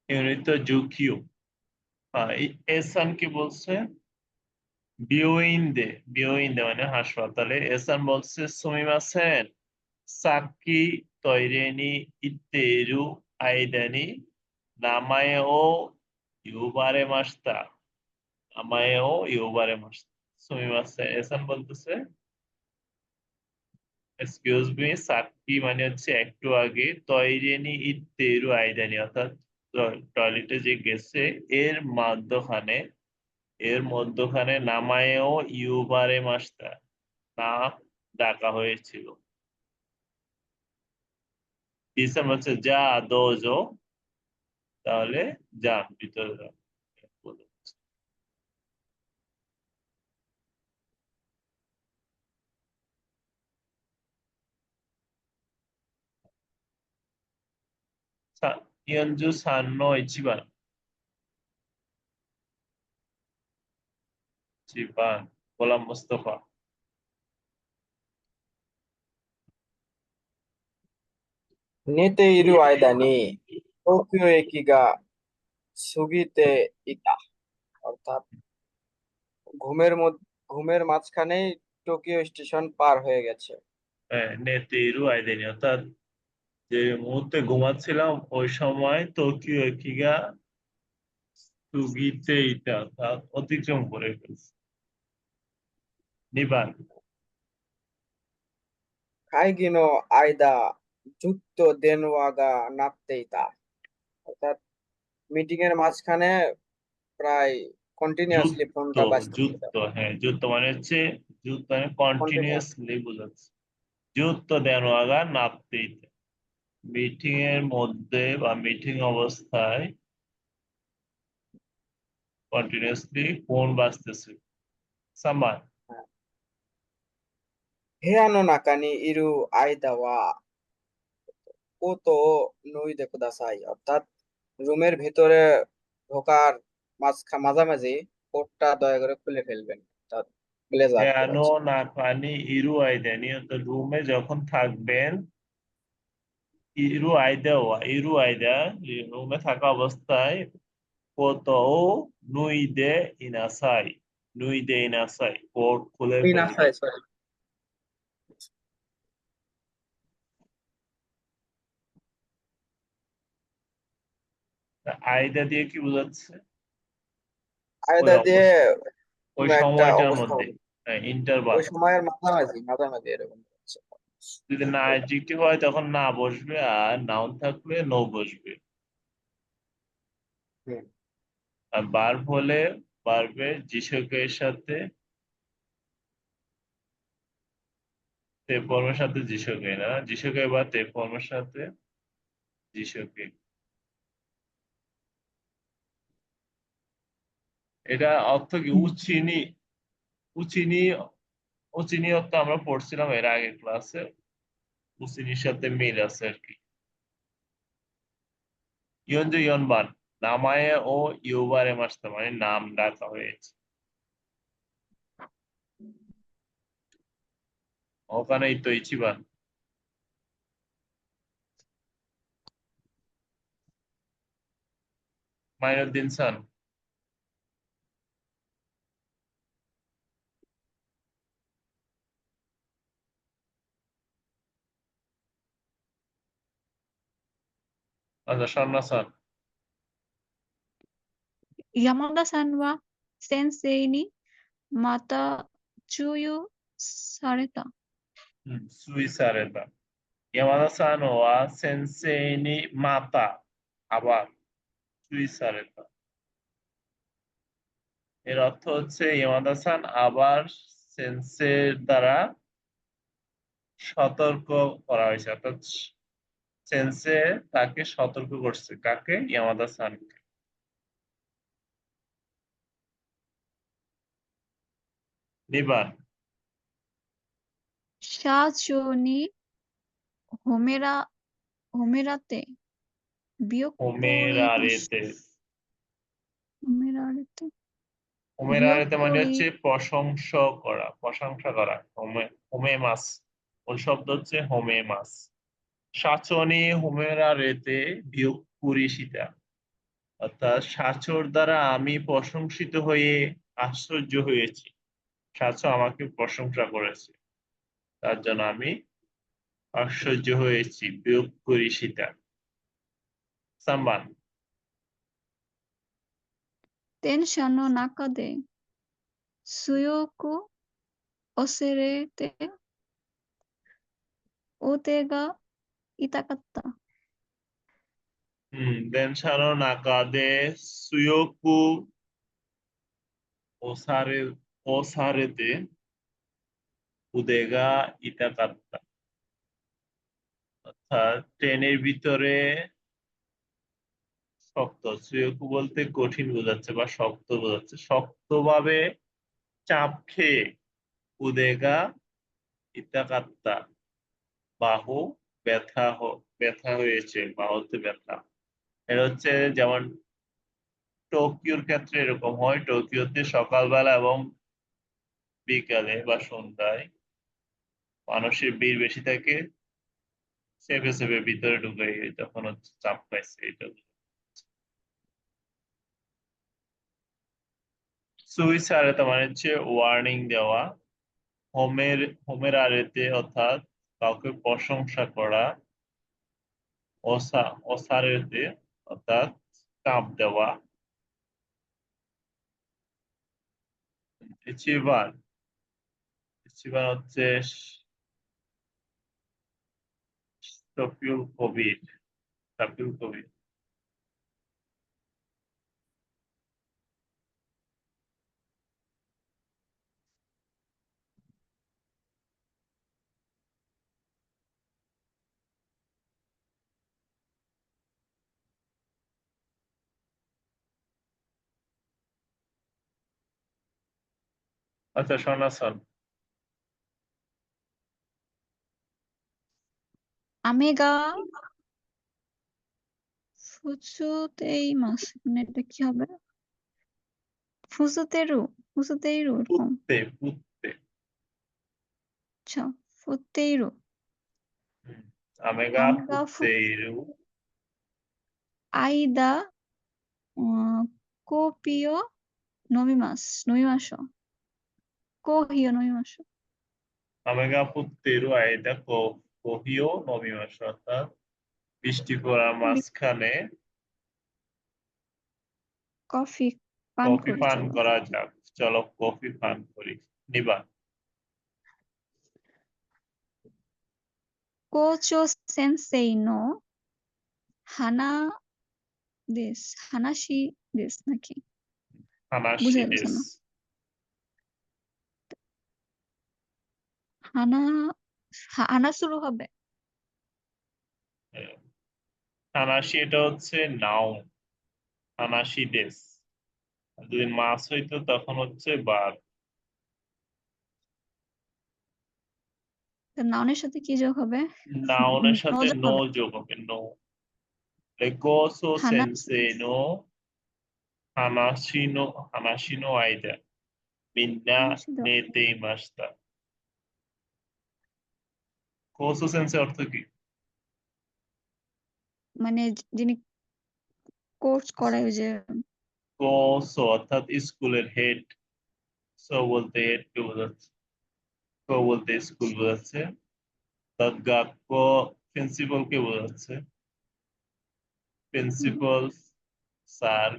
Unit তো জুকিউ। এসান কি বলছে? বিওইন্দে মানে হাসপাতালে। এসান বলছে সুমিমাসেন সাকি তৈরেনি ইত্তেরু আইদানি নামায়েও ইউবারে মাস্তা। নামায়েও ইউবারে মাস্তা। সুমিমাসেন এসান বলতেছে এক্সকিউজ মি, সাকি মানে হচ্ছে একটু আগে, তৈরেনি ইত্তেরু আইদানি অর্থাৎ টয়লেটে যে গেছে এর মধ্যখানে, নামায়েও ইউবারে মাস্তা নাম ডাকা হয়েছিল। ইসলাম হচ্ছে যা দোজো, তাহলে যান ভিতরে যান। ইয়ঞ্জু সান্ন ইচিবান। চিবান গোলাম মুস্তফা। নেতে ইরু আয়দানি টোকিও একিগা সুগিতে ইতা, অর্থাৎ ঘুমের মাঝখানেই টোকিও স্টেশন পার হয়ে গেছে। হ্যাঁ, নেতেইরু আইদেনি অর্থাৎ যে মুহূর্তে ঘুমাচ্ছিলাম ওই সময় তোকিও একিগা সুগিতে ইটা অর্থাৎ অতিক্রম করে ফেলছে। নিবান। কাইগিনো আয়দা যুক্ত দেনওয়াগা নাপতে ইতা, অর্থাৎ মিটিং এর মাঝখানে প্রায় কন্টিনিউয়াসলি যুক্ত ফোনটা বাজতেছিল। যুক্ত হ্যাঁ, যুক্ত মানে হচ্ছে, যুক্ত মানে কন্টিনিউয়াস। কন্টিনিউয়াসলি বোঝাচ্ছে। যুক্ত দেনওয়াগা নাপতে, মিটিং এর মধ্যে বা মিটিং অবস্থায় কন্টিনিউয়াসলি ফোন বাজতেছে। সামান। হেয়ানো নাকানি ইরু আয়দা ওয়া কোতো নুইদে কুদাসাই, অর্থাৎ রুমের ভিতরে ঢোকার মাঝামাঝি কোটটা দয়া করে খুলে ফেলবেন, অর্থাৎ ব্লেজার কেন বোঝাচ্ছে। না পানি ইরু আইদেনি, তো রুমে যখন থাকবেন, ইরু আইদা রুমে থাকা অবস্থায় কত নুইদে ইনাসাই, কোট খুলে এই না, ফেলবেন। সরি। আয়দা দিয়ে কি বোঝাচ্ছে? ওই আয়দা দিয়ে অবস্থা, ওই কোনো একটা সময়টার অবস্থা মধ্যে, হবে, ইন্টারভাল। ওই সময়ের মাঝামাঝি মাঝামাঝি এরকম হচ্ছে। যদি না অ্যাডজেক্টিভ হয় তখন না বসবে, আর নাউন থাকলে নো বসবে। হুম। আর ভার্ব হলে ভার্বের জিসকের সাথে, তে ফর্মের সাথে জিসকে, না জিসকে বা তে ফর্মের সাথে জিসকে। এটা অর্থ কি? উচিনি। উচিনি, উচিনি অর্থ আমরা পড়ছিলাম এর আগের ক্লাসে। উচিনির সাথে মিল আছে আর কি। ইয়নজু ইয়নবান, নামায়ে ও ইউবারে মাসতে মানে নাম ডাকা হয়েছে। ওখানেই তো ইচিবান। মাইনুদ্দিন সান। আচ্ছা, স্বর্ণা সান। 山田さんは先生にまた注意された。সুইসারেদা। ইয়ামাদা সান ওয়া সেনসেনি মাতা, আবার সুইসারেদা। এর অর্থ হচ্ছে ইয়ামাদা সান আবার সেন্সের দ্বারা সতর্ক করা হয়েছে, অর্থাৎ সেন্সে তাকে সতর্ক করছে। কাকে? ইয়ামাদা সানকে। নিবান। 社長に褒められて、হোমেরারেতে।褒められて、হোমেরারেতে মানে হচ্ছে প্রশংসা করা, প্রশংসা করা। হোমে মাস, মূল শব্দ হচ্ছে হোমে মাস। সাচনি হোমেরারেতে বিয়োগ কুরিশিতা। অর্থাৎ সাচোর দ্বারা আমি প্রশংসিত হয়ে আশ্চর্য হয়েছি। সাচো আমাকে প্রশংসা করেছে, তার জন্য আমি আশ্চর্য হয়েছি। বিয়োগ করি সেটা। সাম্বান। 電車の中で強く押れて腕が痛かった。電車の中で強く押されて腕が痛かった。অর্থাৎ ট্রেনের ভিতরে শক্ত, সুয়োকু বলতে কঠিন বোঝাচ্ছে বা শক্ত বোঝাচ্ছে, শক্তভাবে চাপ খেয়ে উদেগা ইতাকাত্তা বাহু ব্যথা হয়েছে, বাহুতে ব্যথা। এটা হচ্ছে যেমন টোকিওর ক্ষেত্রে এরকম হয়, টোকিওতে সকালবেলা এবং বিকালে বা সন্ধ্যায় মানুষের ভিড় বেশি থাকে, চেপে চেপে ভিতরে ঢুকে তখন হচ্ছে চাপ পাইছে এটা। সুইসারেতে মানে হচ্ছে ওয়ার্নিং দেওয়া। হোমের আরেতে অর্থাৎ কাউকে প্রশংসা করা। অসারেতে অর্থাৎ চাপ দেওয়া। ইচিবান ইচিবান হচ্ছে শফিউল কবির। শফিউল কবির। আচ্ছা শোনাসন। 雨が降っています。মানে এটা কি হবে? ফুসুতেরু, ফুসুতেইরু এরকম। পুত্তে। আচ্ছা, ফুতেইরু। আমেগা আমেগা পুত্তেইরু আইদা কোপিও নমিমাস। কোহিও নমিমাস। আমেগা পুত্তেইরু আইদা কোহিও নমিমাস, অর্থাৎ বৃষ্টি পড়ার মাঝখানে কফি পান কফি করি পান চলো। করা যাক, চলো কফি পান করি। নিবা। 校長先生の話ですনাকি? হানাশি বুঝা যাচ্ছে দেশ। না। হানা হানা শুরু হবে। হানাশি এটা হচ্ছে নাউন, হানাশি দেশ। যদি মাছ হইতো তখন হচ্ছে বাদ। নাউনের সাথে কি যোগ হবে? নাউনের সাথে যোগ নো হবে। যোগ হবে, নো। গোসো হানা সেন্সে নো হানাশি নো আইদা মিন্না নেতে ইমাস্তা। গোসো সেন্সে অর্থ কি? মানে যিনি কোর্স করায় ওই যে গোসো অর্থাৎ স্কুলের হেড। সো বলতে হেড কে বোঝাচ্ছে, কো বলতে স্কুল বোঝাচ্ছে, তদ্গাক্য প্রিন্সিপাল কে বোঝাচ্ছে। প্রিন্সিপাল স্যার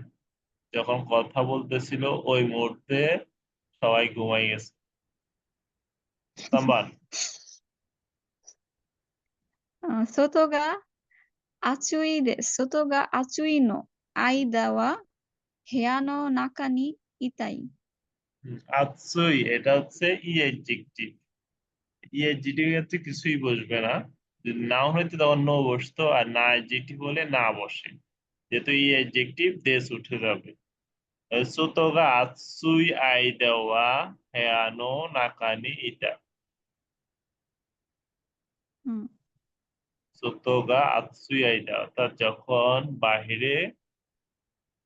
যখন কথা বলতেছিল ওই মুহূর্তে সবাই ঘুমাই গেছে। সাম্বান। 外が暑いの間は部屋の中にいたい。আতসুই এটা হচ্ছে ইএডজেক্টিভ। ইএডজেক্টিভ হচ্ছে কিছুই বসবে না, যদি নাউন হইতো তখন নো বসতো, আর না এডজেক্টিভ হলে না বসে। যেহেতু ইএডজেক্টিভ দেশ উঠে যাবে। সোতোগা আতসুই আইদাওয়া হেয়ানো নাকানি ইটা। হুম, সোতোগা আতসুই আইদা অর্থাৎ যখন বাহিরে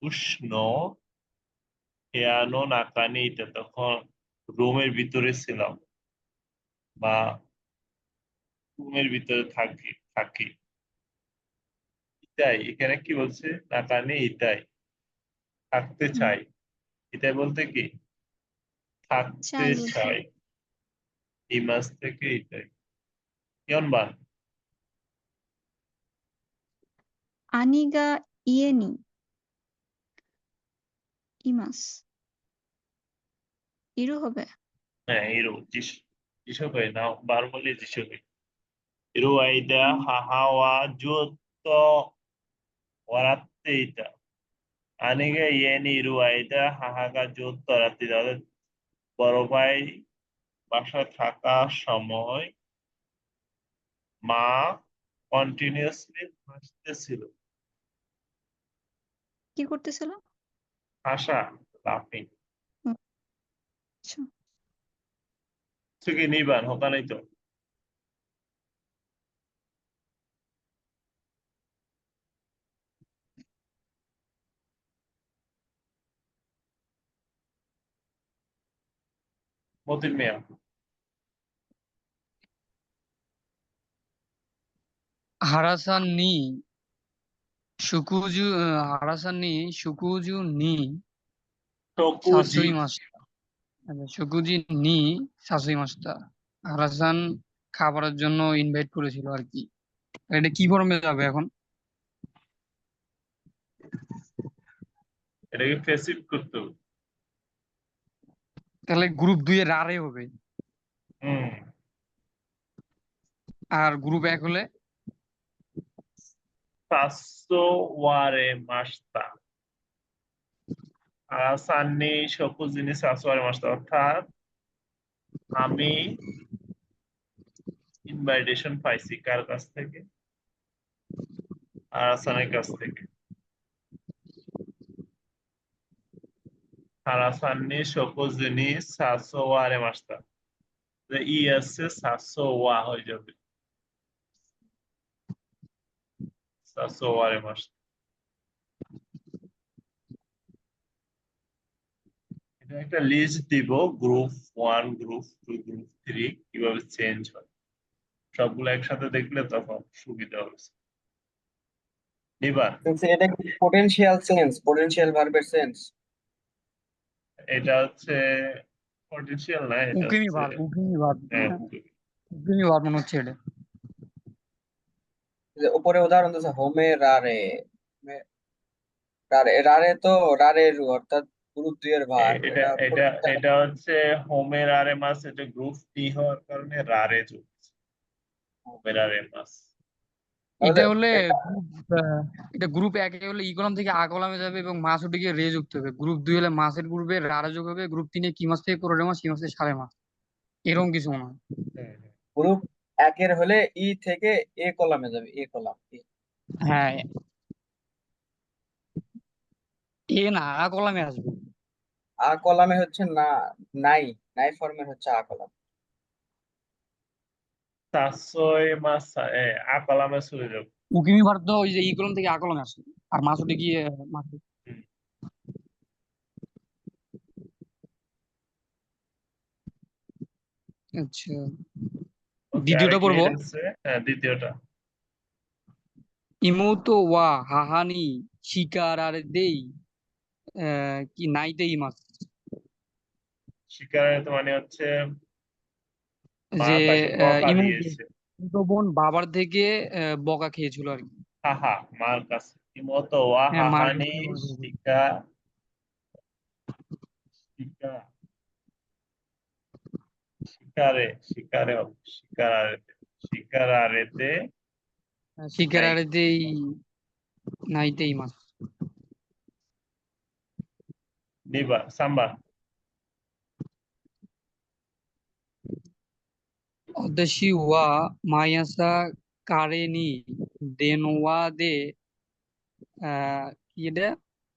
উষ্ণ, হেয়ানো নাকানি ইটা তখন রুমের ভিতরে ছিলাম বা রুমের ভিতরে থাকি। ইতাই এখানে কি বলছে? নাকানি ইতাই। থাকতে হুম, চাই। এটাই বলতে কি থাকতে চাই বোঝায়। চাই। ইমাস থেকে এটাই ইয়নবান। আনিগা ইয়ে নি ইমাস ইরু হবে। হ্যাঁ ইরো জিসোকে না বার বলে জিসোকে ইরো আইদা হুম, হাহাওয়া জুতো ওরাতে ইতা আনিগে ইয়েনি ইরু আইদা হাহাগা জুতো ওরাতে তাদের বড় ভাই বাসায় থাকার সময় মা কন্টিনিউয়াসলি হাসতেছিল। কি করতেছিল? হাসা লাফিং হুম, আচ্ছা। থেকে নিবান হোকা নাই তো মতিন মিয়া। হারাসান নি শুকুজু হারাসান নি শুকুজু নি টকুজি সাসুই মাস্তা। আচ্ছা, শুকুজি নি সাসুই মাস্তা। হারাসান খাবারের জন্য ইনভাইট করেছিল আর কি। এটা কি ফর্মে যাবে এখন? এটাকে ফেসিভ করতে হবে। তাহলে গ্রুপ 2 এ রারে হবে। হুম আর গ্রুপ 1 হলে পাঁচশো ওয়ারে মাস্তা সান্নি শকুজিনি সাসওয়ারে মাস্তা অর্থাৎ আমি ইনভাইটেশন পাইছি কার কাছ থেকে আরাসানের কাছ থেকে আরাসান্নি শকুজিনি সাসওয়ারে মাস্তা ই আছে সাতশো ওয়া হয়ে যাবে সাতশো ওয়ারে মাস্তা। এটা একটা লিস্ট দিব গ্রুপ 1 গ্রুপ 2 গ্রুপ 3 কিভাবে চেঞ্জ হয় সবগুলো একসাথে দেখলে তখন সুবিধা হবে। নিবা এটা কি পোটেনশিয়াল ভার্বের সেন্স? এটা হচ্ছে পটেনশিয়াল না এটা উকিমি হচ্ছে ভার্ব, উকিমি ভার্ব, হ্যাঁ, উকিমি ভার্ব মনে হচ্ছে এটা। যে উপরে উদাহরণ দিচ্ছে হোমে রারে। রারে রারে তো রারে রু অর্থাৎ গ্রুপ 2 এর ভার্ব, এটা এটা এটা এটা হচ্ছে হোমের আরে মাস এটা গ্রুপ টি হওয়ার কারণে রারে চলছে হোমের আরে মাস। এটা তাহলে হলে এটা এটা গ্রুপ 1 এ হলে ই কলাম থেকে আ কলামে যাবে এবং মাস উঠে গিয়ে রে যুক্ত হবে। গ্রুপ 2 হলে মাসের গ্রুপে রারে যোগ হবে। গ্রুপ 3 এ কি মাস থেকে পরের মাস, কি মাস থেকে সাড়ে মাস, এরকম কিছু মনে হয়। হ্যাঁ, গ্রুপ 1 এর হলে ই থেকে এ কলামে যাবে, এ কলাম হ্যাঁ, এ না আ কলামে আসবে। আ কলামে হচ্ছে না, নাই নাই ফর্মের হচ্ছে আ কলাম। সাতশোয় মাস আকালামে চলে যাবে। উকিমি ভার্ব তো ওই যে ই কলাম থেকে আ কলামে আসে, আর মাস উঠে গিয়ে মাস। হুম, আচ্ছা, ওকে দ্বিতীয়টা আরেক পড়বো। মিনিট আছে হ্যাঁ দ্বিতীয়টা ইমোতো ওয়া হাহানি শিকার আর দেই কি নাইতে ইমাস। শিকারের মানে হচ্ছে মা যে তাকে বকা ইমোতো দিয়েছে। বোন বাবার থেকে বকা খেয়েছিল আর কি। হাহা মার কাছে ইমতো ওয়া হ্যাঁ, মার কাছ হাহানি থেকে বকা খেয়েছিল। শিকা শিকা শিকারে শিকারে হবে শিকারারেতে শিকার নাই আর দেই নাইতে ইমাস। নিবা সাম্বা অদেশি ওয়া মায়াসা কারেনি দেন ওয়া দে কি এটা